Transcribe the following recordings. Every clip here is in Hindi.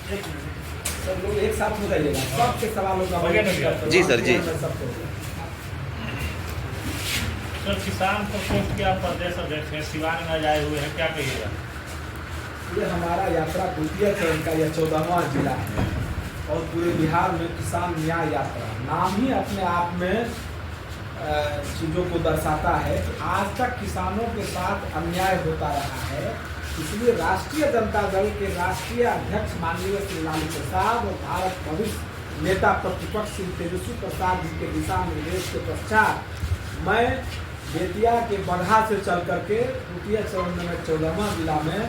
सब लोग एक साथ हो जाइएगा, सबके सवालों का जी सर जी। सर किसान प्रकोष्ठ के आप प्रदेश अध्यक्ष हैं, सिवान में आए हुए हैं, क्या कहिएगा? ये हमारा यात्रा द्वितीय चरण का यह 14वां जिला है और पूरे बिहार में किसान न्याय यात्रा नाम ही अपने आप में चीज़ों को दर्शाता है कि आज तक किसानों के साथ अन्याय होता रहा है। इसलिए राष्ट्रीय जनता दल के राष्ट्रीय अध्यक्ष माननीय श्री लालू प्रसाद और भारत भविष्य नेता प्रतिपक्ष श्री तेजस्वी प्रसाद जी के दिशा निर्देश के पश्चात मैं बेतिया के बगहा से चल करके द्वितीय चरण में 14वां जिला में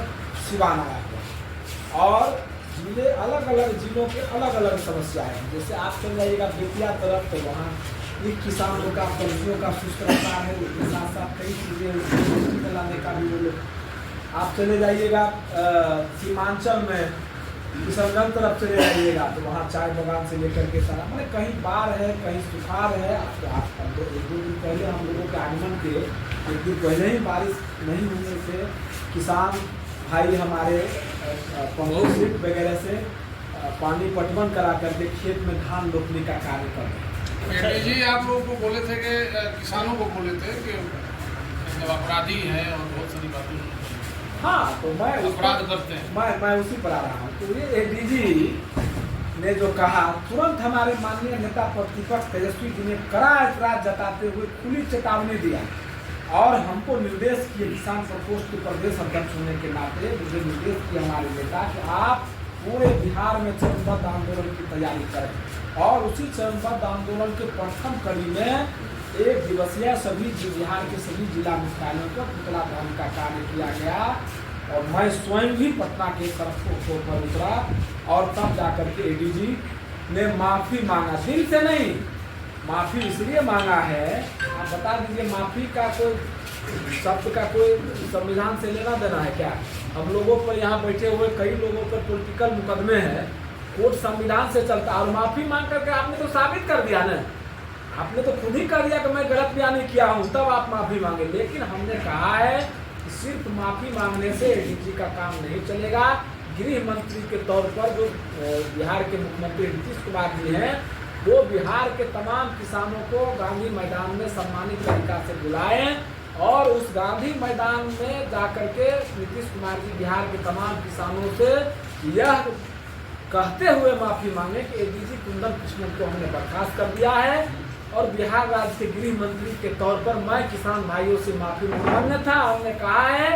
सिवान आया हुआ और जिले अलग अलग जिलों के अलग अलग समस्याएं हैं। जैसे आप चल जाइएगा बेतिया तरफ तो वहाँ एक किसानों का पंछियों का सुस्तरता है, उसके साथ साथ कई चीज़ें लाने का भी वो लोग। आप चले जाइएगा सीमांचल में किशनगंज तरफ चले जाइएगा तो वहाँ चाय बागान से लेकर के सारा मैंने कहीं बाढ़ है, कहीं सुखाड़ है। एक दो दिन पहले हम लोगों के आगमन के एक दिन पहले ही बारिश नहीं होने से किसान भाई हमारे पंप सेट वगैरह से पानी पटवन करा करके खेत में धान रोपने का कार्य कर रहे हैं। जी आप लोगों को बोले थे कि किसानों को बोले थे कि मतलब अपराधी हैं और बहुत सारी बातें हाँ तो मैं अपराध करते हैं, मैं उसी पर आ रहा हूँ। तो ये एडीजी ने जो कहा तुरंत हमारे माननीय नेता प्रतिपक्ष तेजस्वी जी ने कड़ा ऐतराज जताते हुए खुली चेतावनी दिया और हमको निर्देश किए किसान प्रकोष्ठ के प्रदेश अध्यक्ष होने के नाते मुझे निर्देश किया हमारे नेता कि आप पूरे बिहार में चरणबद्ध आंदोलन की तैयारी करें और उसी चरणबद्ध आंदोलन के प्रथम कड़ी में एक दिवसीय सभी बिहार के सभी जिला मुख्यालयों पर पुतला दहन का कार्य किया गया और मैं स्वयं भी पटना के सड़कों पर उतरा और तब जाकर के एडीजी ने माफ़ी मांगा। दिल से नहीं, माफ़ी इसलिए मांगा है, आप बता दीजिए माफ़ी का कोई शब्द का कोई संविधान से लेना देना है क्या? हम लोगों पर यहाँ बैठे हुए कई लोगों पर पॉलिटिकल मुकदमे हैं, कोर्ट संविधान से चलता है और माफ़ी मांग करके आपने तो साबित कर दिया ना, आपने तो खुद ही कर दिया कि मैं गलत बयानी किया हूँ, तब आप माफ़ी मांगे। लेकिन हमने कहा है कि सिर्फ माफ़ी मांगने से एडीजी का काम नहीं चलेगा। गृह मंत्री के तौर पर जो बिहार के मुख्यमंत्री नीतीश कुमार जी हैं वो बिहार के तमाम किसानों को गांधी मैदान में सम्मानित तरीका से बुलाएं और उस गांधी मैदान में जाकर के नीतीश कुमार जी बिहार के तमाम किसानों से यह कहते हुए माफ़ी मांगे कि एडीजी कुंदन कृष्णन को हमने बर्खास्त कर दिया है और बिहार राज्य के गृह मंत्री के तौर पर मैं किसान भाइयों से माफ़ी मांगना था। हमने कहा है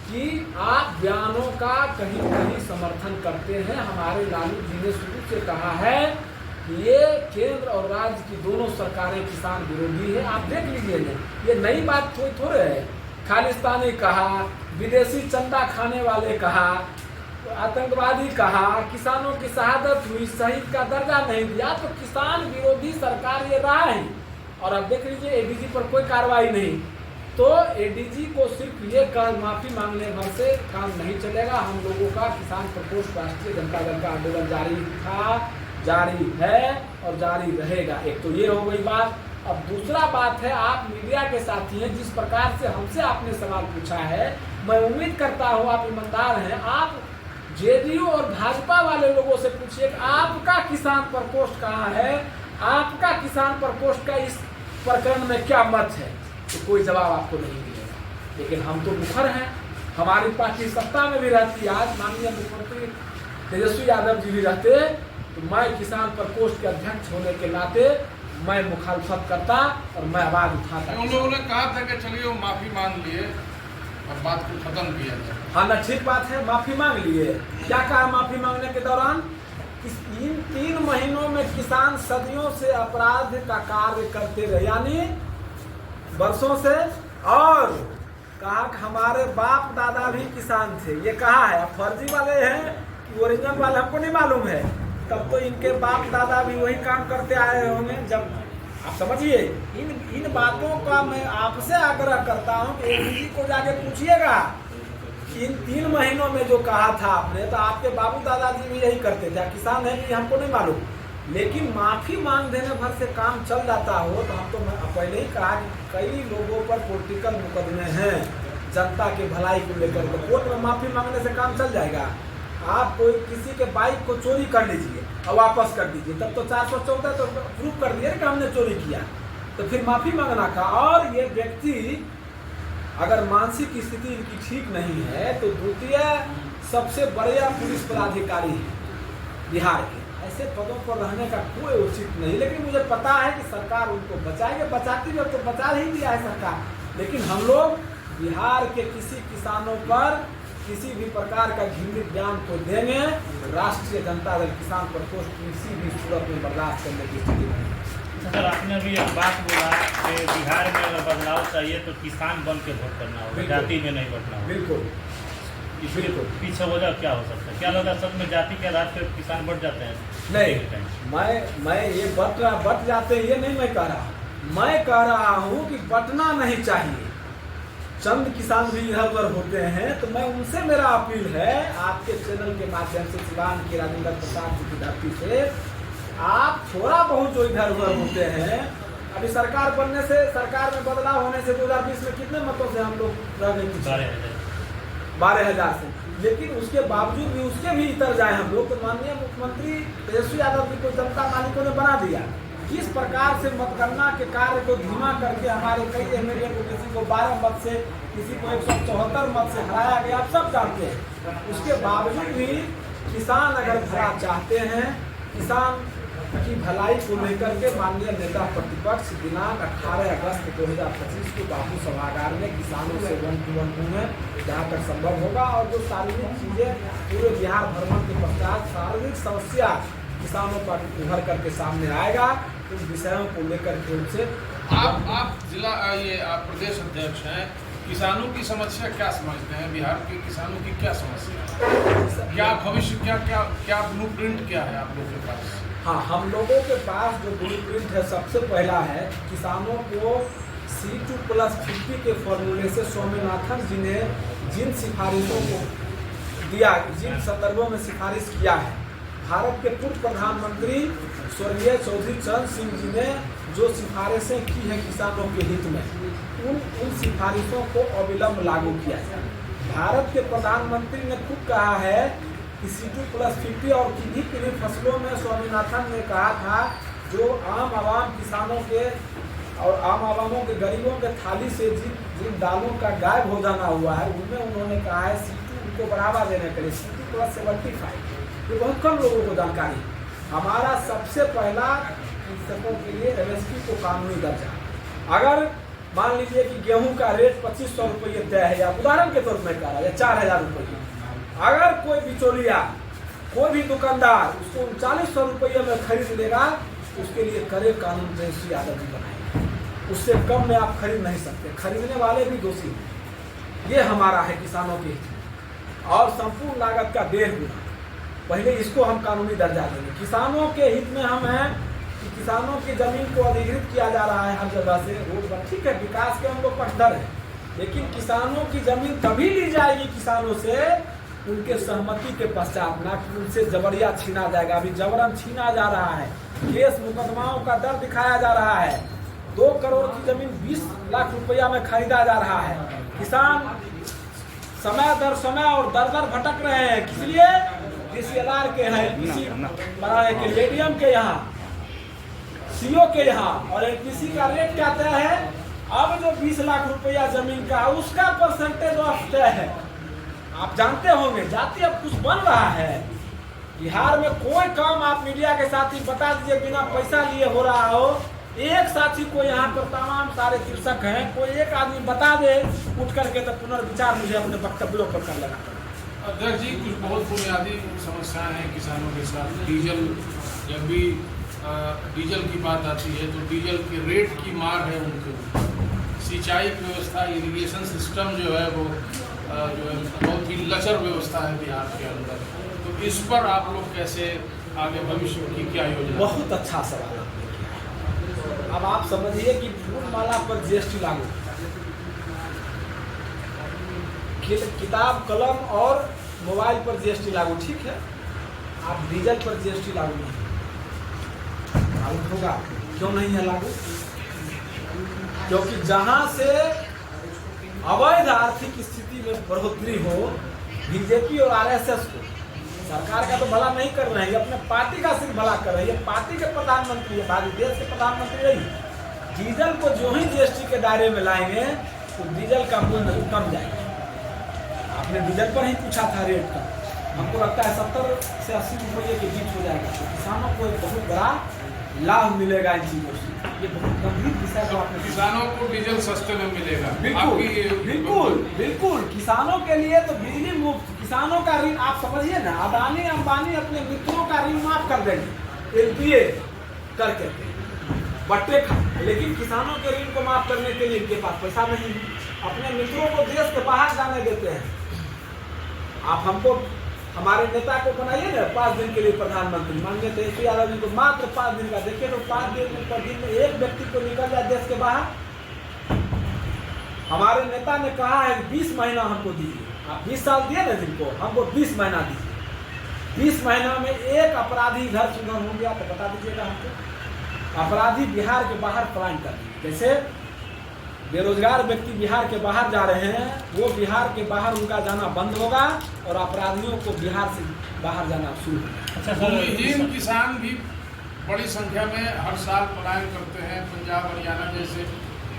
कि आप बयानों का कहीं कहीं समर्थन करते हैं। हमारे लालू जी ने शुरू से कहा है कि ये केंद्र और राज्य की दोनों सरकारें किसान विरोधी है। आप देख लीजिए ये नई बात थोड़े है। खालिस्तानी कहा, विदेशी चंदा खाने वाले कहा, आतंकवादी कहा, किसानों की शहादत हुई, शहीद का दर्जा नहीं दिया, तो किसान विरोधी सरकार ये रहा है। और अब देख लीजिए एडीजी पर कोई कार्रवाई नहीं, तो एडीजी को सिर्फ ये माफ़ी मांगने भर से काम नहीं चलेगा। हम लोगों का किसान प्रकोष्ठ राष्ट्रीय जनता दल का आंदोलन जारी था, जारी है और जारी रहेगा। एक तो ये हो गई बात। अब दूसरा बात है, आप मीडिया के साथी हैं, जिस प्रकार से हमसे आपने सवाल पूछा है, मैं उम्मीद करता हूँ आप ईमानदार हैं। आप जेडीयू और भाजपा वाले लोगों से पूछिए कि आपका किसान प्रकोष्ठ कहाँ है, आपका किसान प्रकोष्ठ का इस प्रकरण में क्या मत है, तो कोई जवाब आपको नहीं मिलेगा। लेकिन हम तो मुखर हैं, हमारी पार्टी सत्ता में भी रहती। आज माननीय मुख्यमंत्री तेजस्वी यादव जी भी रहते तो मैं किसान प्रकोष्ठ के अध्यक्ष होने के नाते मैं मुखालफत करता और मैं आवाज उठाता। उन लोगों ने कहा था कि चलिए वो माफ़ी मांग लिए और बात को खत्म किया जाए। हाँ ना, ठीक बात है, माफ़ी मांग लिए। क्या कहा माफ़ी मांगने के दौरान? इन 3 महीनों में किसान सदियों से अपराध का कार्य करते रहे, यानी वर्षों से, और कहा कि हमारे बाप दादा भी किसान थे। ये कहा है, अब फर्जी वाले हैं कि ओरिजिनल वाले हमको नहीं मालूम है। तब तो इनके बाप दादा भी वही काम करते आए होंगे। जब आप समझिए, इन बातों का मैं आपसे आग्रह करता हूँ कि एडीजी को जाके पूछिएगा। इन 3 महीनों में जो कहा था आपने, तो आपके बाबू दादाजी भी यही करते थे। किसान है कि हमको नहीं मालूम, लेकिन माफ़ी मांग देने भर से काम चल जाता हो तो हम तो पहले ही कहा कि कई लोगों पर पॉलिटिकल मुकदमे हैं जनता के भलाई को लेकर, तो कोर्ट में माफ़ी मांगने से काम चल जाएगा। आप कोई किसी के बाइक को चोरी कर लीजिए और वापस कर दीजिए, तब तो 414 तो प्रूफ कर दिए कि हमने चोरी किया, तो फिर माफी मांगना था। और ये व्यक्ति अगर मानसिक स्थिति इनकी ठीक नहीं है तो द्वितीय सबसे बड़े पुलिस पदाधिकारी है बिहार के, ऐसे पदों पर रहने का कोई उचित नहीं। लेकिन मुझे पता है कि सरकार उनको बचाएगी, बचाती है तो बचा ही दिया है सरकार। लेकिन हम लोग बिहार के किसी किसानों पर किसी भी प्रकार का घृणित बयान को देंगे, राष्ट्रीय जनता दल किसान प्रकोष्ठ किसी भी सूरत में बर्दाश्त करने की स्थिति नहीं। सर, आपने अभी एक बात बोला कि बिहार में अगर बदलाव चाहिए तो किसान बन के वोट करना होगा, जाति में नहीं वोटना होगा। बिल्कुल, इसके पीछे वजह क्या हो सकता है? क्या लगता है सच में जाति के आधार पर किसान बढ़ जाते हैं? नहीं, मैं ये बट जाते हैं ये नहीं मैं कह रहा, मैं कह रहा हूँ कि बटना नहीं चाहिए। चंद किसान भी इधर उधर होते हैं, तो मैं उनसे मेरा अपील है आपके चैनल के माध्यम से, सिवान के राजेंद्र प्रसाद जी की धरती से, आप थोड़ा बहुत जो इधर उधर होते हैं, अभी सरकार बनने से, सरकार में बदलाव होने से 2020 में कितने मतों से हम लोग रह गए? 12,000 से। लेकिन उसके बावजूद भी उसके भी इतर जाए हम लोग, तो माननीय मुख्यमंत्री तेजस्वी यादव जी को जनता मालिकों ने बना दिया। किस प्रकार से मतगणना के कार्य को धीमा करके हमारे कई एमएलए को, किसी को 12 मत से, किसी को 174 मत से हराया गया, आप सब जानते हैं। उसके बावजूद भी किसान अगर भला चाहते हैं, किसान की भलाई को लेकर के माननीय नेता प्रतिपक्ष दिनांक 18 अगस्त 2025 को बापू सभागार में किसानों से 1-to-1 में जहाँ तक संभव होगा, और जो सार्वजनिक चीजें पूरे बिहार भ्रमण के पश्चात सार्वजनिक समस्या किसानों पर उभर करके सामने आएगा, उन विषयों को लेकर के उनसे आप जिला आप प्रदेश अध्यक्ष हैं, किसानों की समस्या क्या समझते हैं? बिहार के किसानों की क्या समस्या है? क्या भविष्य, क्या ब्लूप्रिंट क्या है आप लोगों के पास? हाँ, हम लोगों के पास जो ब्लूप्रिंट है, सबसे पहला है किसानों को C2+50 के फॉर्मूले से स्वामीनाथन जी ने जिन सिफारिशों को दिया, जिन संदर्भों में सिफारिश किया है, भारत के पूर्व प्रधानमंत्री स्वर्गीय चौधरी चरण सिंह जी ने जो सिफारिशें की हैं किसानों के हित में, उन सिफारिशों को अविलंब लागू किया जाए। भारत के प्रधानमंत्री ने खुद कहा है कि C2+50 और किन्हीं फसलों में स्वामीनाथन ने कहा था जो आम आवाम किसानों के और आम आवामों के गरीबों के थाली से जिन दालों का गायब हो जाना हुआ है, उनमें उन्होंने कहा है C2 को बढ़ावा देने के लिए C2+75। ये बहुत कम लोगों को जानकारी। हमारा सबसे पहला कृषकों के लिए MSP को कानूनी दर्जा। अगर मान लीजिए कि गेहूं का रेट 2500 रुपये तय है, या उदाहरण के तौर पर कह रहा है 4,000 रुपये, अगर कोई बिचौलिया, कोई भी दुकानदार उसको 3900 रुपये में खरीद लेगा, उसके लिए करे कानून तेजस्वी यादव जी बनाए, उससे कम में आप खरीद नहीं सकते, खरीदने वाले भी दोषी हैं। ये हमारा है किसानों के हित में, और संपूर्ण लागत का 1.5 गुना पहले इसको हम कानूनी दर्जा देंगे। किसानों के हित में हम हैं कि किसानों की जमीन को अधिग्रहित किया जा रहा है हर जगह से, रोड पर ठीक है, विकास के हम लोग पक्षधर हैं, लेकिन किसानों की जमीन तभी ली जाएगी किसानों से उनके सहमति के पश्चात, ना कि उनसे जबरिया छीना जाएगा। अभी जबरन छीना जा रहा है, केस मुकदमाओं का दर दिखाया जा रहा है, 2 करोड़ की जमीन 20 लाख रुपया में खरीदा जा रहा है। किसान समय दर समय और दर दर भटक रहे हैं, किसलिए? DCLR के हैं, LPC बनाने के, लेडियम के यहाँ, CO के यहाँ, और LPC का रेट क्या तय है? अब जो 20 लाख रुपया जमीन का उसका परसेंटेज ऑफ तय है। आप जानते होंगे, जाति अब कुछ बन रहा है बिहार में। कोई काम आप मीडिया के साथ ही बता दीजिए बिना पैसा लिए हो रहा हो, एक साथी को यहाँ पर तमाम सारे कृषक हैं, कोई एक आदमी बता दे उठ करके, तो पुनर्विचार मुझे अपने वक्तव्यों पर कर लेना पड़ेगा। अध्यक्ष जी, कुछ बहुत बुनियादी समस्याएं हैं किसानों के साथ। डीजल, जब भी डीजल की बात आती है तो डीजल के रेट की मार है उनके ऊपर। सिंचाई व्यवस्था, इरिगेशन सिस्टम जो है वो जो है बहुत ही लचर व्यवस्था है बिहार के अंदर, तो इस पर आप लोग कैसे आगे भविष्य की क्या योजना? बहुत अच्छा सवाल आपने किया। अब आप समझिए कि फूलमाला पर GST लागू, किताब कलम और मोबाइल पर GST लागू, ठीक है, आप डीजल पर GST लागू नहीं होगा। क्यों नहीं है लागू? क्योंकि जहां से अवैध आर्थिक स्थिति में बढ़ोतरी हो, बीजेपी और RSS को सरकार का तो भला नहीं कर रहे हैं, ये अपने पार्टी का सिर्फ भला कर रहे हैं। ये पार्टी के प्रधानमंत्री है, भारत देश के प्रधानमंत्री नहीं। डीजल को जो ही जीएसटी के दायरे में लाएंगे तो डीजल का मूल्य कम जाएगा। आपने डीजल पर ही पूछा था रेट का, हमको लगता है 70 से 80 रुपये के बीच हो जाएगा। तो किसानों को एक बहुत बड़ा लाभ मिलेगा इन चीजों से। ये बहुत गंभीर विषय को आपने किसानों को डीजल सस्ते में मिलेगा। बिल्कुल बिल्कुल बिल्कुल किसानों के लिए तो बिजली मुफ्त, किसानों का ऋण आप समझिए ना, अदानी अंबानी अपने मित्रों का ऋण माफ कर देंगे एलपीए करके बट्टे खा, लेकिन किसानों के ऋण को माफ करने के लिए इनके पास पैसा नहीं है। अपने मित्रों को देश के बाहर जाने देते हैं। आप हमको हमारे नेता को बनाइए ना 5 दिन के लिए प्रधानमंत्री, माननीय तेजस्वी यादव जी को मात्र 5 दिन का। देखिए तो 5 दिन पर दिन में एक व्यक्ति को निकल जाए देश के बाहर। हमारे नेता ने कहा है 20 महीना हमको दीजिए। आप 20 साल दिए ना जिनको, हमको 20 महीना दीजिए। 20 महीना में एक अपराधी घर सुधर हो गया तो बता दीजिएगा हमको। अपराधी बिहार के बाहर पलायन कर दिए। जैसे बेरोजगार व्यक्ति बिहार के बाहर जा रहे हैं, वो बिहार के बाहर उनका जाना बंद होगा और अपराधियों को बिहार से बाहर जाना शुरू होगा। अच्छा भूमिहीन किसान भी बड़ी संख्या में हर साल पलायन करते हैं पंजाब हरियाणा जैसे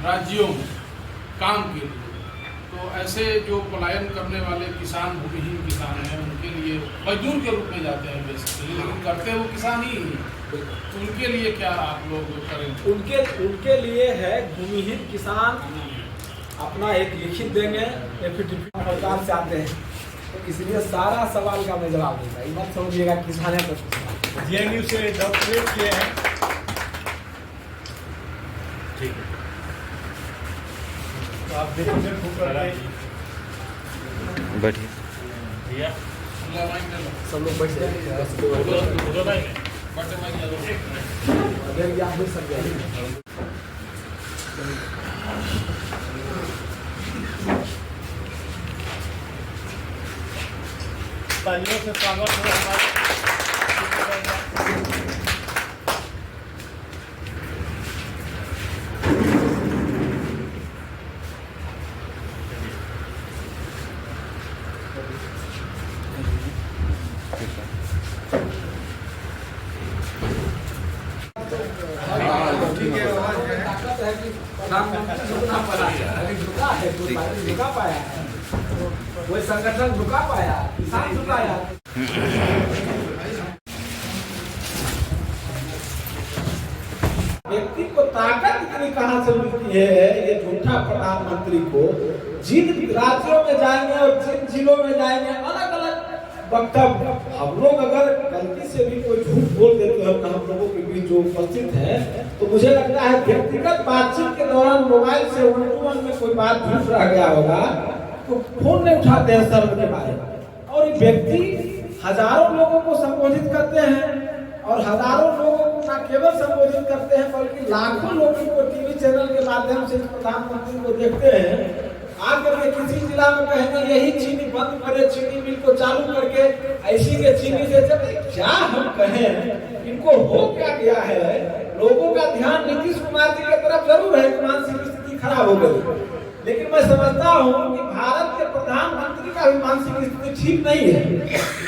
राज्यों में काम के लिए। तो ऐसे जो पलायन करने वाले किसान भूमिहीन किसान हैं, उनके लिए मजदूर के रूप में जाते हैं बेसिकली, लेकिन करते वो किसान ही है। तो उनके लिए क्या आप लोग करेंगे? उनके लिए है भूमिहीन किसान अपना एक लिखित देंगे, एफिडेविट सरकार से आते हैं, तो इसलिए सारा सवाल का मैं जवाब दूंगा। ये मत समझिएगा किसान है तो जेएनयू से डॉक्टरेट किए हैं। ठीक है, तो आप देखिए बैठिए भैया सब लोग बैठ जाएंगे। आप बैठ सकते हैं। तालियों से स्वागत हो हमारे। ताकत है कि प्रधानमंत्री झुकना पड़ा है, झुका है, कोई पार्टी झुका पाया है, कोई संगठन झुका पाया, किसान झुकाया। व्यक्ति को ताकत इतनी कहाँ से मिलती है ये झूठा प्रधानमंत्री को? जिन राज्यों में जाएंगे और जिन जिलों में जाएंगे अलग अलग वक्तव्य। हम लोग अगर गलती से भी कोई झूठ बोल देते हैं हम लोगों के बीच जो उपस्थित है, तो मुझे लगता है व्यक्तिगत बातचीत के दौरान मोबाइल से उन में कोई बात झूठ रह गया होगा तो फोन नहीं उठाते हैं शर्म के बारे में। और ये व्यक्ति हजारों लोगों को संबोधित करते हैं और हजारों लोगों को न केवल संबोधित करते हैं बल्कि लाखों लोगों को टीवी चैनल के माध्यम से प्रधानमंत्री को देखते हैं। आकर के किसी जिला में कहेंगे यही चीनी बंद करे, चीनी मिल को चालू करके ऐसी के चीनी से चले। क्या हम कहें, इनको हो क्या गया है? लोगों का ध्यान नीतीश कुमार जी की तरफ जरूर है कि मानसिक स्थिति खराब हो गई, लेकिन मैं समझता हूँ कि भारत के प्रधानमंत्री का भी मानसिक स्थिति ठीक नहीं है।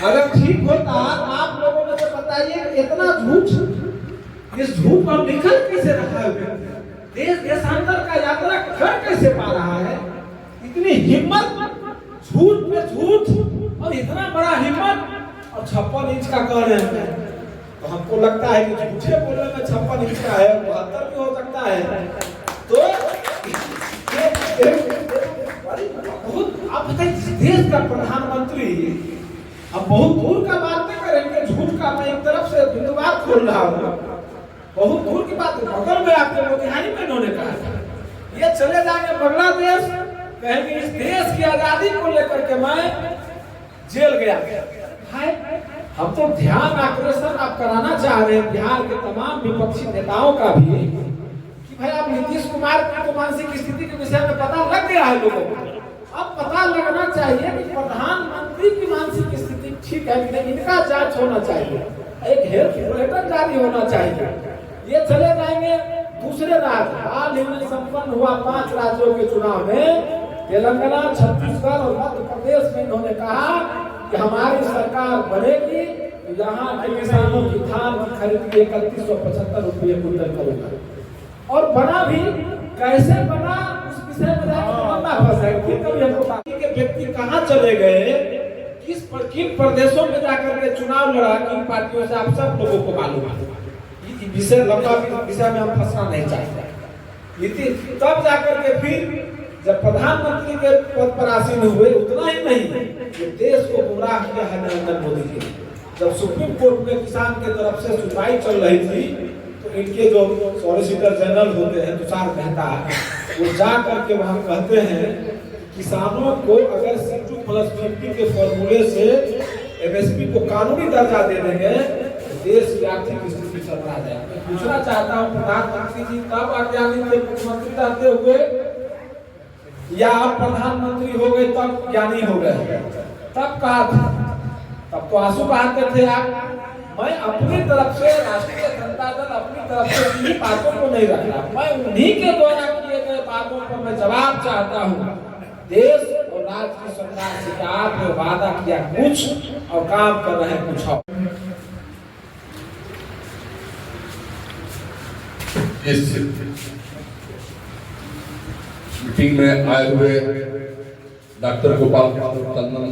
अगर ठीक होता तो आप लोगों में से बताइए इतना झूठ, इस झूठ पर निकल कैसे रहा है? देश देशांतर का यात्रा कर कैसे पा रहा है? इतनी हिम्मत, झूठ पे झूठ और इतना बड़ा हिम्मत और 56 इंच का कह रहे हैं। तो हमको लगता है कि झूठे बोलने में 56 इंच का है, 72 भी हो सकता है। तो बहुत आप बताइए देश का प्रधानमंत्री, अब बहुत दूर का बात नहीं करेंगे, झूठ का मैं एक तरफ से बिंदुवार खोल रहा हूँ, बहुत दूर की बात। बगल में आपके मोतिहारी में इन्होंने कहा था ये चले जाएंगे बांग्लादेश, कहेंगे इस देश की आजादी को लेकर के मैं जेल गया है। हम तो ध्यान आकर्षण आप कराना चाह रहे हैं बिहार के तमाम विपक्षी नेताओं का भी कि भाई आप नीतीश कुमार की तो मानसिक स्थिति के विषय में पता लग गया है लोगों को। अब पता लगना चाहिए कि प्रधानमंत्री की मानसिक स्थिति ठीक है कि नहीं, इनका जांच होना चाहिए, एक हेल्थ बुलेटिन जारी होना चाहिए। ये चले जाएंगे दूसरे राज्य। हाल ही में संपन्न हुआ 5 राज्यों के चुनाव में तेलंगाना, छत्तीसगढ़ और मध्य प्रदेश में इन्होंने कहा कि हमारी सरकार बनेगी, यहाँ के किसानों की धान की खरीद 3175 रुपये क्विंटल करूंगा। और बना भी, कैसे बना उस विषय में कभी हमको बाकी के व्यक्ति कहाँ चले गए, किन प्रदेशों में जाकर के चुनाव लड़ा, किन पार्टियों से, आप सब लोगों को मालूम है। विषय लंबा विषय में हम फंसना नहीं चाहते। तब जाकर के फिर जब प्रधानमंत्री के पद पर आसीन हुए, उतना ही नहीं, ये देश को गुमराह किया है नरेंद्र मोदी जी। जब सुप्रीम कोर्ट में किसान के तरफ से सुनवाई चल रही थी, तो इनके जो सॉलिसिटर जनरल होते हैं तुषार मेहता, वो जा करके वहां कहते हैं किसानों को अगर C2+50 के फॉर्मूले से MSP को कानूनी दर्जा दे देंगे तो देश की आर्थिक स्थिति चलता जाएगी। मैं पूछना चाहता हूँ प्रधानमंत्री जी तब अज्ञानी थे मुख्यमंत्री रहते हुए, या आप प्रधानमंत्री हो गए तब ज्ञानी हो गए? तब कहा था, तब तो आंसू बहाते थे आप। मैं अपनी तरफ से, राष्ट्रीय जनता दल अपनी तरफ से किन्हीं बातों को नहीं रख रहा, मैं उन्हीं के द्वारा किए गए बातों पर मैं जवाब चाहता हूँ। देश और राज्य की सरकार से आपने वादा किया कुछ और काम कर रहे हैं कुछ और। इस मीटिंग में आए हुए डॉक्टर गोपाल चंदन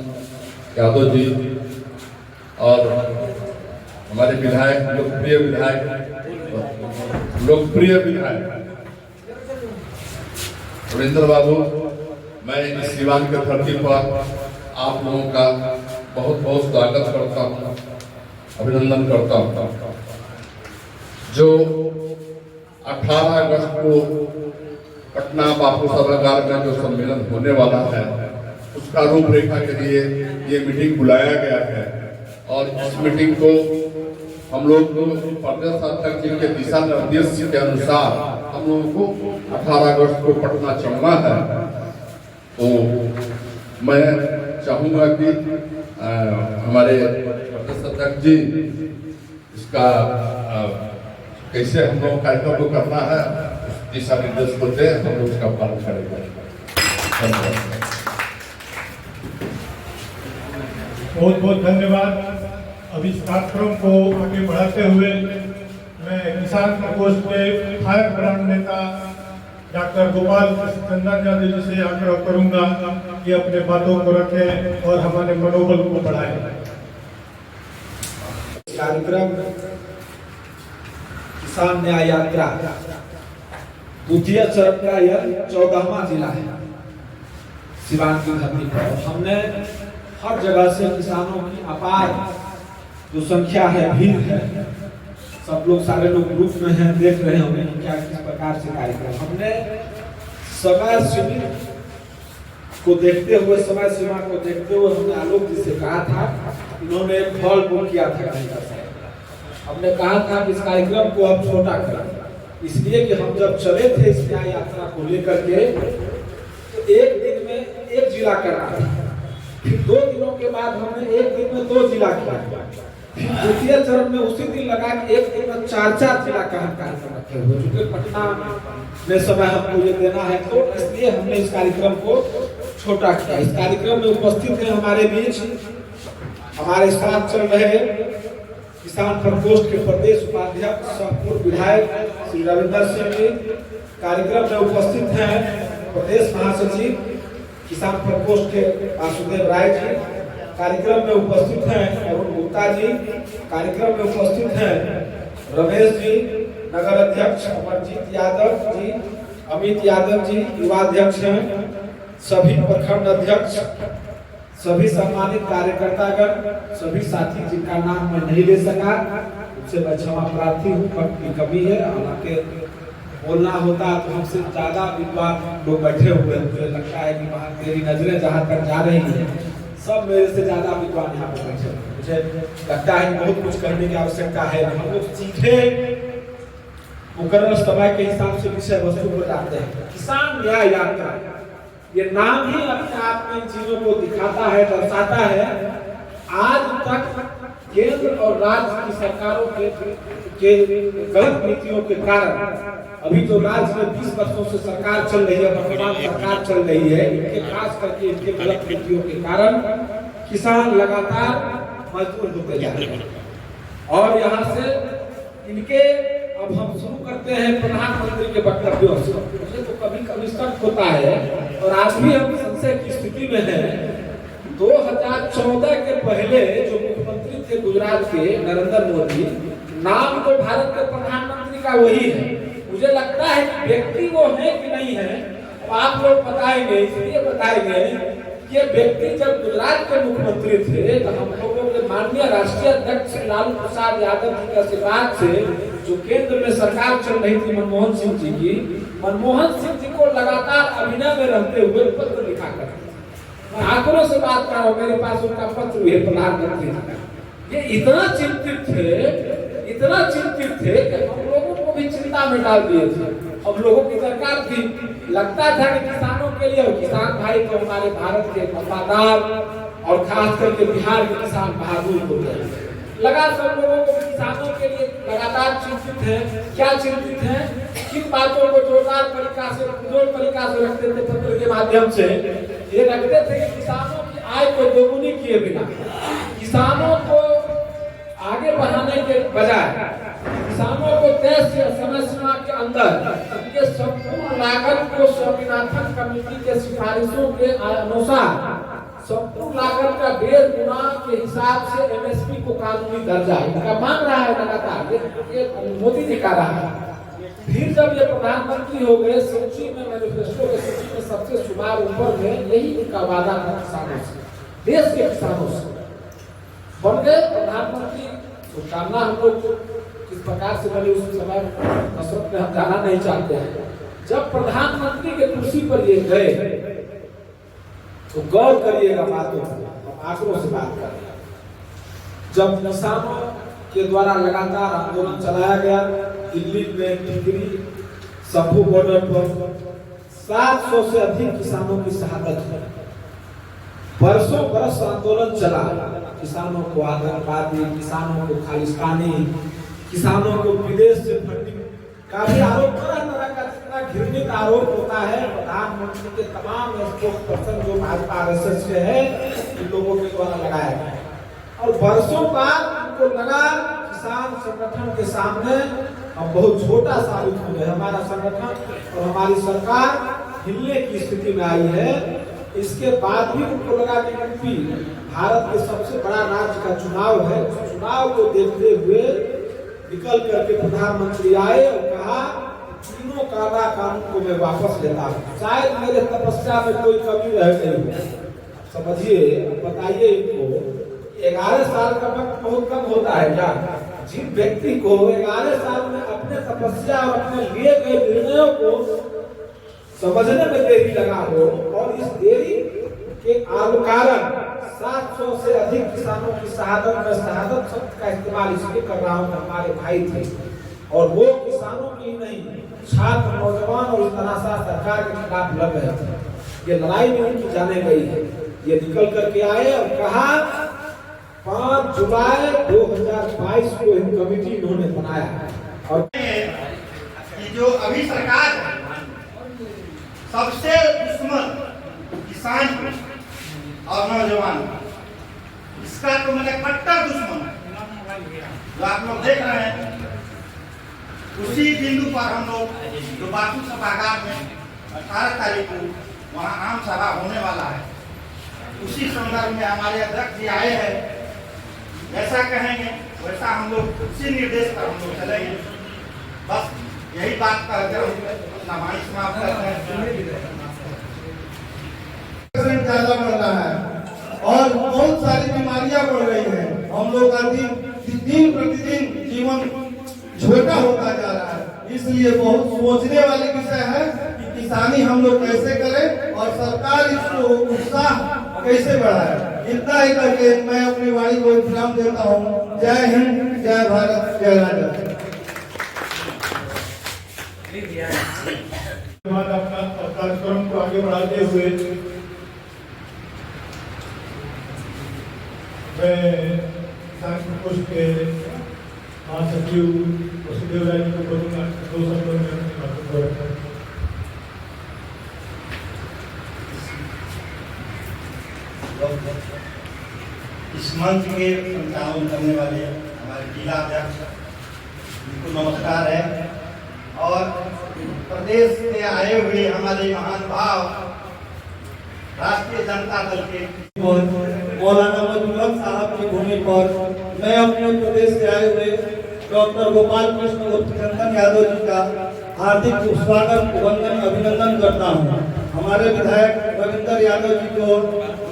यादव जी और हमारे विधायक, लोकप्रिय विधायक सुरेंद्र बाबू, मैं इस सिवान के धरती पर आप लोगों का बहुत बहुत स्वागत करता हूँ, अभिनंदन करता हूँ। जो 18 अगस्त को पटना बापू सभागार में जो सम्मेलन होने वाला है, उसका रूपरेखा के लिए ये मीटिंग बुलाया गया है। और इस मीटिंग को हम लोग प्रदेश अध्यक्ष जी के दिशा निर्देश के अनुसार हम लोगों को 18 अगस्त को पटना चलना है। तो मैं चाहूँगा कि हमारे प्रदेश अध्यक्ष जी इसका कैसे हम लोग कार्यक्रम को करना है, दिशा निर्देश को दे, हम लोग उसका पालन करेंगे। बहुत बहुत धन्यवाद। अब इस कार्यक्रम को आगे बढ़ाते हुए मैं किसान प्रकोष्ठ के फायर ब्रांड नेता डॉक्टर गोपाल चंदन यादव जी से आग्रह करूंगा कि अपने बातों को रखें और हमारे मनोबल को बढ़ाएं। कार्यक्रम किसान न्याय यात्रा द्वितीय चरण का यह 14वां जिला है सिवान की धरती पर। हमने हर जगह से किसानों की अपार जो संख्या है, भीड़ है, सब लोग, सारे लोग ग्रुप में हैं, देख रहे होंगे क्या किस प्रकार से कार्यक्रम। हमने समय सीमा को देखते हुए हमने आलोक जी से कहा था, इन्होंने एक हॉल बुक किया था, हमने कहा था कि इस कार्यक्रम को अब छोटा करें, इसलिए कि हम जब चले थे इस न्याय यात्रा को लेकर के तो एक दिन में एक जिला करना था, फिर 2 दिनों के बाद हमने एक दिन में 2 जिला किया, फिर द्वितीय चरण में उसी दिन लगा कि एक दिन में 4 जिला का हम कार्यक्रम रखे हुए, क्योंकि पटना में समय हमको ये देना है, तो इसलिए हमने इस कार्यक्रम को छोटा किया। इस कार्यक्रम में उपस्थित है हमारे बीच हमारे साथ चल रहे किसान प्रकोष्ठ के प्रदेश उपाध्यक्ष पूर्व विधायक श्री रविंदर सिंह जी, कार्यक्रम में उपस्थित हैं प्रदेश महासचिव किसान प्रकोष्ठ के वासुदेव राय जी, कार्यक्रम में उपस्थित हैं अरुण गुप्ता जी, कार्यक्रम में उपस्थित हैं रमेश जी, नगर अध्यक्ष अमरजीत यादव जी, अमित यादव जी युवा अध्यक्ष हैं, सभी प्रखंड अध्यक्ष, सभी सम्मानित कार्यकर्तागण, सभी साथी जिनका नाम मैं नहीं ले सका उनसे मैं क्षमा प्रार्थी हूँ, वक्त की कमी है। हालांकि बोलना होता तो हमसे ज्यादा विद्वान लोग बैठे हुए हैं, मुझे लगता है कि वहाँ मेरी नजरें जहाँ तक जा रही हैं सब मेरे से ज्यादा विद्वान यहाँ पर बैठे हैं। मुझे लगता है कि बहुत कुछ करने की आवश्यकता है, हम लोग सीधे मुकर्रर समय के हिसाब से विषय वस्तु पर जाते हैं। किसान न्याय यात्रा, ये नाम ही अपने आप में इन चीजों को दिखाता है, दर्शाता है। आज तक केंद्र और राज्य की सरकारों के गलत नीतियों के कारण, अभी जो राज्य में 20 वर्षों से सरकार चल रही है, वर्तमान सरकार चल रही है, इनके खास करके इनके गलत नीतियों के कारण किसान लगातार मजबूर होते जा रहे हैं। और यहाँ से इनके अब हम शुरू करते हैं प्रधानमंत्री के वक्तव्यों से। मुझे तो कभी कभी शक होता है और आज भी हम संशय की स्थिति में हैं। 2014 के पहले जो मुख्यमंत्री थे गुजरात के नरेंद्र मोदी, नाम तो भारत के प्रधानमंत्री का वही है। मुझे लगता है कि व्यक्ति वो है कि नहीं है आप लोग बताएंगे, इसलिए बताएंगे कि ये व्यक्ति जब गुजरात के मुख्यमंत्री थे तो हम लोगों के माननीय राष्ट्रीय अध्यक्ष लालू प्रसाद यादव जी के आशीर्वाद से जो केंद्र में सरकार चल रही थी मनमोहन सिंह जी की, मनमोहन सिंह जी को लगातार अभिनय में रहते हुए पत्र लिखा करते। मैं आंकड़ों से बात कर रहा हूँ, मेरे पास उनका पत्र भी है प्रधानमंत्री जी का। ये इतना चिंतित थे कि हम लोगों को भी चिंता में डाल दिए थे। हम लोगों की सरकार थी, लगता था कि किसानों के लिए, और किसान भाई तो हमारे भारत के वफादार और खास करके बिहार के किसान बहादुर होते हैं। लगा सब लोगों को किसानों के लिए लगातार चिंतित है। क्या चिंतित है? किन बातों को जोरदार तरीका से रखते थे पत्र के माध्यम से? ये रखते थे कि किसानों की आय को दोगुनी किए बिना, किसानों को आगे बढ़ाने के बजाय किसानों को तय समय सीमा के अंदर उनके संपूर्ण लागत को स्वामीनाथन कमेटी के सिफारिशों के अनुसार संपूर्ण लागत का 1.5 गुना के हिसाब से एमएसपी को कानूनी दर्जा इनका मांग रहा है लगातार। ये मोदी जी का रहा है। फिर जब ये प्रधानमंत्री हो गए, सूची में मैनिफेस्टो के सूची में सबसे शुमार ऊपर में यही उनका वादा था किसानों से, देश के किसानों से। बन गए प्रधानमंत्री। शुभकामना हम लोग किस प्रकार से बने उस समय कसरत में हम जाना नहीं चाहते हैं। जब प्रधानमंत्री के कुर्सी पर ये गए तो गौर करिएगा बातों पर, आंकड़ों से बात कर। जब किसानों के द्वारा लगातार आंदोलन चलाया गया, दिल्ली में टिकरी संभू बॉर्डर पर 700 से अधिक किसानों की शहादत हुई। बरसों बरस आंदोलन चला, किसानों को आतंकवादी, किसानों को खालिस्तानी, किसानों को विदेश से फंडिंग का भी आरोप, तरह का जितना घृणित आरोप होता है प्रधानमंत्री के तमाम स्पोक्सपर्सन जो भाजपा आरएसएस के है इन लोगों के द्वारा लगाया गया। और बरसों बाद उनको लगा किसान संगठन के सामने हम बहुत छोटा साबित हो गए, हमारा संगठन और हमारी सरकार हिलने की स्थिति में आई है। इसके बाद भी उनको लगा कि यूपी भारत के सबसे बड़ा राज्य का चुनाव है, उस चुनाव को देखते हुए निकल करके प्रधानमंत्री आए और कहा तीनों काला कानून को मैं वापस लेता हूँ। शायद मेरे तपस्या में कोई कमी रह गई। समझिए, बताइए इनको 11 साल का वक्त बहुत कम होता है क्या? जिन व्यक्ति को 11 साल में अपने तपस्या और अपने लिए गए निर्णयों को समझने में देरी लगा हो, और इस देरी के कारण 700 से अधिक किसानों की शहादत में शहादत शब्द का इस्तेमाल इसलिए कर रहा हूँ, हमारे भाई थे और वो किसानों की नहीं, छात्र, नौजवान और इस तनाशाह सरकार के खिलाफ लड़ रहे थे। ये लड़ाई में उनकी जाने गई है। ये निकल करके आए और कहा 5 जुलाई 2022 को एक कमेटी इन्होंने बनाया। और जो अभी सरकार है सबसे दुश्मन किसान और नौजवान, इसका तो मैंने कट्टर दुश्मन है जो आप लोग देख रहे हैं। उसी बिंदु पर हम लोग जो बापू सभागार में 18 तारीख को वहाँ आम सभा होने वाला है, उसी संदर्भ में हमारे अध्यक्ष जी आए हैं। जैसा कहेंगे वैसा हम लोग उसी निर्देश पर हम लोग चलेंगे। बस यही बात कहकर अपना वाणी समाप्त करते हैं। ज्यादा बढ़ रहा है और बहुत सारी बीमारियां बढ़ रही हैं। हम लोग का दिन प्रतिदिन जीवन छोटा होता जा रहा है। इसलिए बहुत सोचने वाली विषय है कि किसानी हम लोग कैसे करें और सरकार इसको उत्साह कैसे बढ़ाए। इतना ही करके मैं अपनी वाणी को विराम देता हूँ। जय हिंद, जय भारत, जय राजा। अपना कार्यक्रम को आगे बढ़ाते हुए मैं किसान प्रकोष्ठ के महासचिव वसुदेव राय जी को बोलूँगा 2 शब्दों में अपनी बातों को रखें। मंच के संचालन करने वाले हमारे जिला अध्यक्ष, उनको नमस्कार है। और प्रदेश से आए हुए हमारे महान भाव राष्ट्रीय जनता दल के मौलाना मजमुल साहब की भूमि पर मैं अपने प्रदेश से आए हुए डॉक्टर गोपाल कृष्ण उर्फ चंदन यादव जी का हार्दिक स्वागत, वंदन, अभिनंदन करता हूँ। हमारे विधायक रविंदर यादव जी को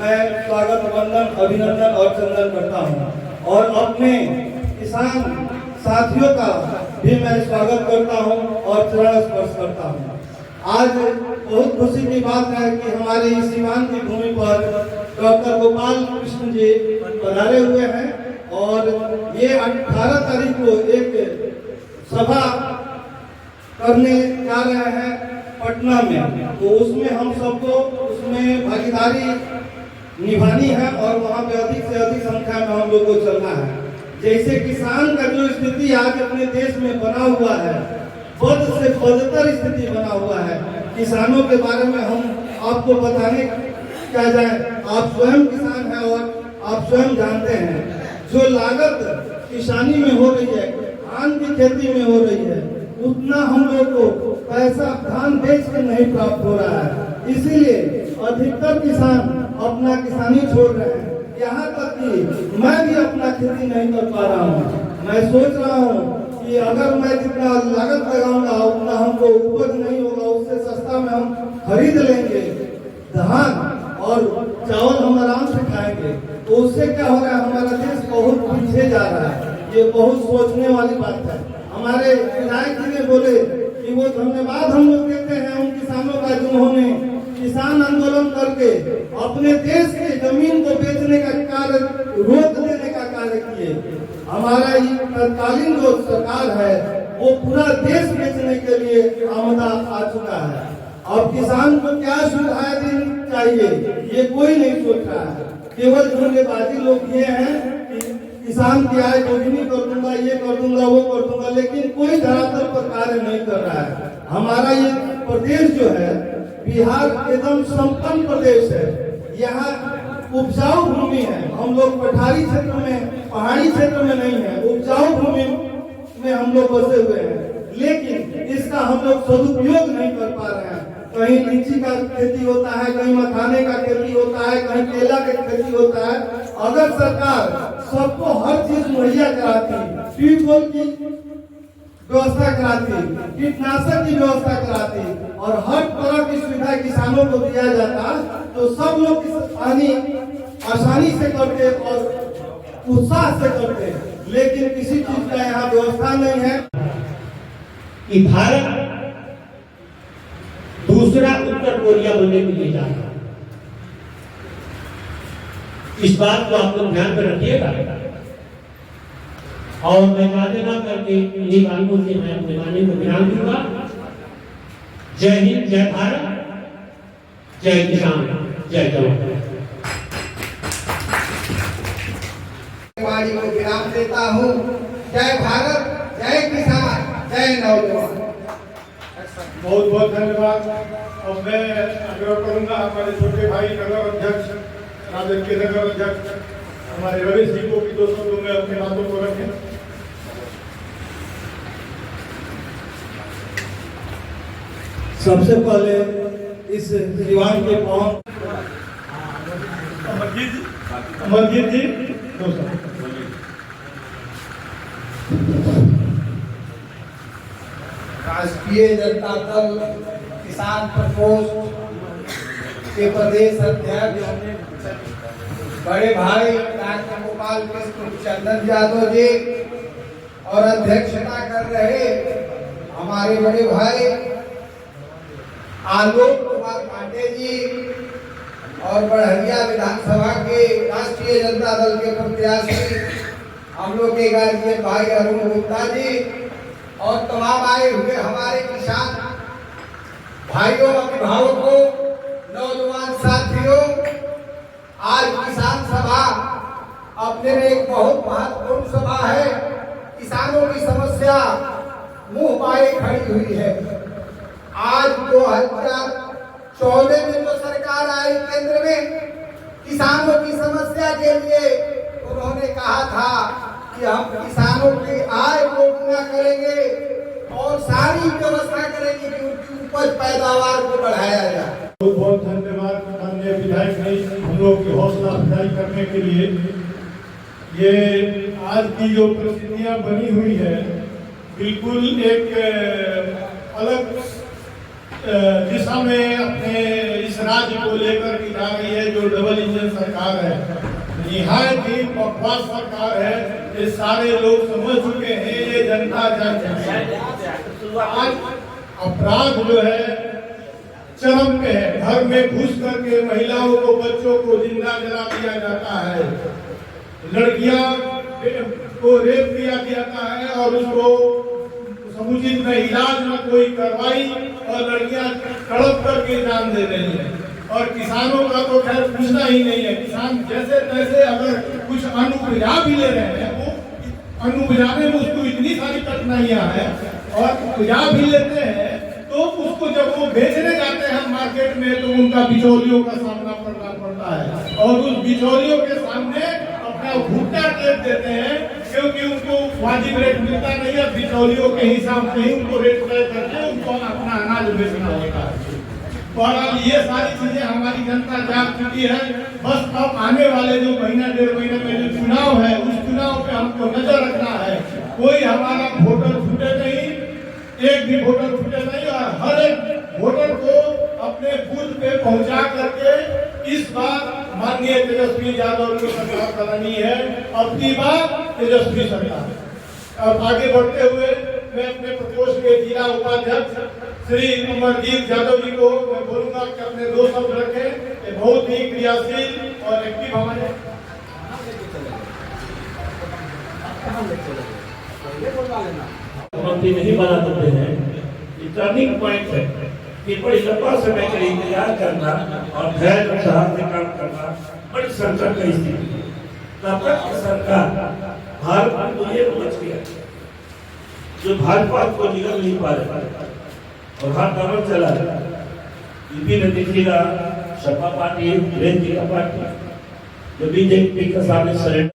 मैं स्वागत, वंदन, अभिनंदन और चंदन करता हूँ। और अपने किसान साथियों का भी मैं स्वागत करता हूँ और चरण स्पर्श करता हूँ। आज बहुत खुशी की बात है कि हमारे इस सीवान की भूमि पर डॉक्टर गोपाल कृष्ण जी पधारे हुए हैं और ये 18 तारीख को एक सभा करने जा रहे हैं पटना में। तो उसमें हम सबको उसमें भागीदारी निभानी है और वहाँ पे अधिक से अधिक संख्या में हम लोग को चलना है। जैसे किसान का जो स्थिति आज अपने देश में बना हुआ है, बद से बदतर स्थिति बना हुआ है। किसानों के बारे में हम आपको बताने क्या जाए, आप स्वयं किसान हैं और आप स्वयं जानते हैं जो लागत किसानी में हो रही है, धान की खेती में हो रही है, उतना हम लोग को पैसा धान बेच के नहीं प्राप्त हो रहा है। इसीलिए अधिकतर किसान अपना किसानी छोड़ रहे हैं। यहाँ तक कि मैं भी अपना खेती नहीं कर पा रहा हूँ। मैं सोच रहा हूँ कि अगर मैं जितना लागत लगाऊंगा उतना हमको उपज नहीं होगा, उससे सस्ता में हम खरीद लेंगे धान और चावल हम आराम से खाएंगे। तो उससे क्या हो रहा है, हमारा देश बहुत पीछे जा रहा है। ये बहुत सोचने वाली बात है। हमारे विधायक जी ने बोले कि वो धन्यवाद हम लोग देते हैं उन किसानों का जिन्होंने किसान आंदोलन करके अपने देश के जमीन को बेचने का कार्य रोक देने का कार्य किए। हमारा ये तत्कालीन जो सरकार है वो पूरा देश बेचने के लिए आमदा आ चुका है। अब किसान को क्या सुविधाएं देनी चाहिए ये कोई नहीं सोच रहा है। केवल धोखेबाजी लोग ये हैं कि किसान की आय दोगुनी कर दूंगा, ये कर दूंगा, वो कर दूंगा, लेकिन कोई धरातल पर कार्य नहीं कर रहा है। हमारा ये प्रदेश जो है बिहार एकदम संपन्न प्रदेश है। यहाँ उपजाऊ भूमि है। हम लोग पठारी क्षेत्र में, पहाड़ी क्षेत्र में नहीं है, उपजाऊ भूमि में हम लोग बसे हुए हैं, लेकिन इसका हम लोग सदुपयोग नहीं कर पा रहे हैं। कहीं लीची का खेती होता है, कहीं मखाने का खेती होता है, कहीं केला का खेती होता है। अगर सरकार सबको हर चीज मुहैया कराती, ट्यूबवेल की व्यवस्था कराती, कीटनाशक की व्यवस्था कराती और हर तरह की सुविधा किसानों को दिया जाता, तो सब लोग किसानी आसानी से करते और उत्साह से करते। लेकिन किसी चीज का यहाँ व्यवस्था नहीं है कि भारत दूसरा उत्तर कोरिया बनने के लिए जा रहा है। इस बात को आप लोग ध्यान में रखिएगा। और मैं वादे ना करके इन्हीं बातों से मैं अपने वाणी को विराम दूंगा। जय हिंद, जय भारत, जय किसान, जय जवान। वाणी को विराम देता हूँ। जय भारत, जय किसान, जय नौजवान। बहुत बहुत धन्यवाद। और मैं आग्रह करूंगा हमारे छोटे भाई नगर अध्यक्ष, राजद के नगर अध्यक्ष हमारे रमेश जी को भी 2 शब्दों में अपनी बातों को रखें। सबसे पहले इस दीवान के पावन अमरजीत जी 2 शब्द। राष्ट्रीय जनता दल किसान प्रकोष्ठ के प्रदेश अध्यक्ष बड़े भाई डॉक्टर गोपाल कृष्ण चंदन यादव जी और अध्यक्षता कर रहे हमारे बड़े भाई आलोक कुमार पांडे जी और बड़हरिया विधानसभा के राष्ट्रीय जनता दल के प्रत्याशी हम लोग के गार्जियन भाई अरुण गुप्ता जी और तमाम आए हुए हमारे किसान भाइयों, अभिभावकों, नौजवान साथियों, आज किसान सभा अपने में एक बहुत महत्वपूर्ण सभा है। किसानों की समस्या मुंह पाए खड़ी हुई है। आज 2014 में जो सरकार आई केंद्र में, किसानों की समस्या के लिए उन्होंने कहा था कि हम किसानों की आय को पूरा करेंगे और सारी व्यवस्था करेंगे कि उनकी उपज पैदावार को बढ़ाया जाए। बहुत बहुत धन्यवाद माननीय विधायक ने हम लोग की हौसला अफजाई करने के लिए। ये आज की जो परिस्थितियां बनी हुई है बिल्कुल एक अलग दिशा में अपने इस राज्य को लेकर के जा रही है। जो डबल इंजन सरकार है, यहाँ की बकवास सरकार है, ये सारे लोग समझ चुके हैं, ये जनता जान चुकी है। आज अपराध जो है चरम पे है। घर में घुस करके महिलाओं को, बच्चों को जिंदा जला दिया जाता है, लड़कियां को रेप किया जाता है और उसको समुचित न इलाज न कोई कार्रवाई और लड़कियां तड़प करके जान दे रही है। और किसानों का तो खैर पूछना ही नहीं है। किसान जैसे तैसे अगर कुछ अन्न उपजा भी ले रहे हैं, वो अन्न उपजाने में उसको इतनी सारी कठिनाइयां हैं और उपजा भी लेते हैं तो उसको जब वो बेचने जाते हैं मार्केट में तो उनका बिचौलियों का सामना करना पड़ता है और उस बिचौलियों के सामने अपना भुट्टा टेक देते हैं क्योंकि उनको वाजिब रेट मिलता नहीं है। बिचौलियों के हिसाब से ही उनको रेट तय करके उनको अपना अनाज बेचना होता है। और ये सारी चीजें हमारी जनता जान चुकी है। बस अब आने वाले जो महीना 1.5 महीने में जो चुनाव है, उस चुनाव पे हमको नजर रखना है। कोई हमारा वोटर छूटे नहीं, एक भी वोटर छूटे नहीं और हर एक वोटर को अपने बूथ पे पहुंचा करके इस बार माननीय तेजस्वी यादव की सरकार बनानी है। अब की बार तेजस्वी सरकार। अब आगे बढ़ते हुए मैं अपने प्रकोष्ठ के जिला उपाध्यक्ष श्री अमरजीत यादव जी को मैं बोलूंगा कि अपने 2 शब्द रखें। ये बहुत ही क्रियाशील और एक्टिव हमारे मुख्यमंत्री नहीं बना देते हैं। ये टर्निंग पॉइंट है कि बड़ी लंबा समय का इंतजार करना और धैर्य और साहस से काम करना बड़ी संकट की स्थिति है। तब तक सरकार भारत को ये बच गया जो भाजपा को निगल नहीं पा रहा और हर दमन चला यूपी में देखिएगा सपा पार्टी, वीरेंद्र जी का पार्टी, जो बीजेपी के सामने सरेंडर